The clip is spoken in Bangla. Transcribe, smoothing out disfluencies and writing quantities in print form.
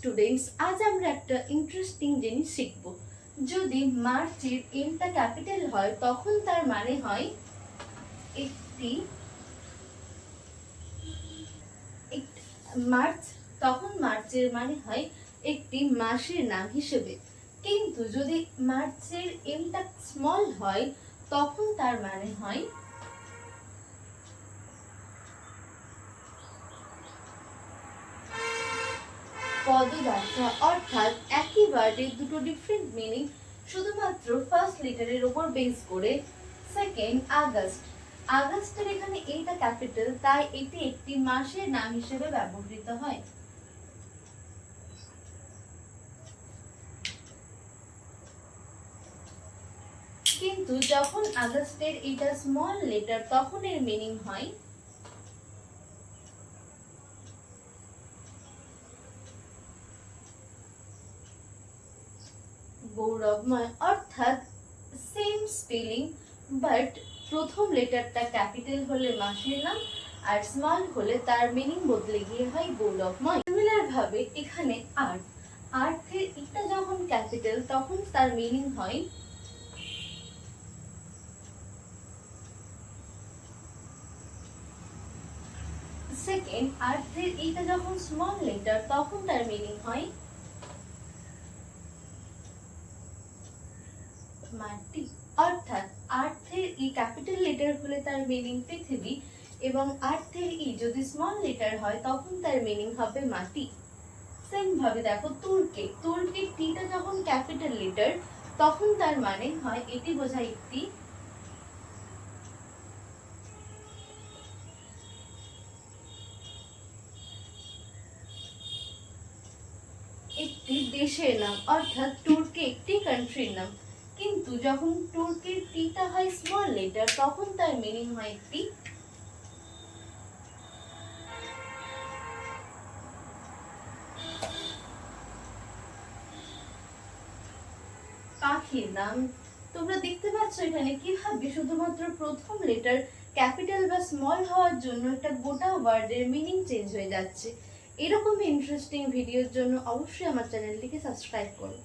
স্টুডেন্টস, আজ আমরা একটা ইন্টারেস্টিং জিনিস শিখব। যদি মার্চের এমটা ক্যাপিটাল হয় তখন তার মানে হয় একটি মার্চ, তখন মার্চের মানে হয় একটি মাসের নাম হিসেবে। কিন্তু যদি মার্চের এমটা স্মল হয় তখন তার মানে হয় পদযাত্রা। অর্থাৎ একই ওয়ার্ডের দুটো ডিফারেন্ট মিনিং, শুধুমাত্র ফার্স্ট লেটারের উপর বেস করে। Second, August. আগস্টের এখানে এটা ক্যাপিটাল, তাই এটি একটি মাসের নাম হিসেবে ব্যবহৃত হয়। কিন্তু যখন আগস্টের এটা স্মল লেটার তখন এর মিনিং হয় গৌরবময়। অর্থাৎ সেম স্পেলিং, বাট প্রথম লেটারটা ক্যাপিটাল হলে মাসের নাম আর স্মল হলে তার মিনিং বদলে গিয়ে হয় গৌরবময়। সিমিলার ভাবে এখানে আর্থ, আর্থের এটা যখন ক্যাপিটাল তখন তার মিনিং হয় সেকেন্ড, আর্থের এটা যখন স্মল লেটার তখন তার মিনিং হয় মাটি। অর্থাৎ আর্থের ই ক্যাপিটাল লেটার হলে তার মিনিং পৃথিবী, এবং আর্থের ই যদি স্মল লেটার হয় তখন তার মিনিং হবে মাটি। সেম ভাবে দেখো তুর্কে, তুর্কের টিটা যখন ক্যাপিটাল লেটার তখন তার মানে হয় এটি বোঝায় একটি দেশের নাম, অর্থাৎ তুর্কি একটি কান্ট্রির নাম। কিন্তু যখন তুর্কির টিটা হয় স্মল লেটার তখন তার মিনিং হয় একটি পাখির নাম। তোমরা দেখতে পাচ্ছ এখানে কিভাবে শুধুমাত্র প্রথম লেটার ক্যাপিটাল বা স্মল হওয়ার জন্য একটা গোটা ওয়ার্ডের মিনিং চেঞ্জ হয়ে যাচ্ছে। এরকম ইন্টারেস্টিং ভিডিওর জন্য অবশ্যই আমার চ্যানেলটিকে সাবস্ক্রাইব করো।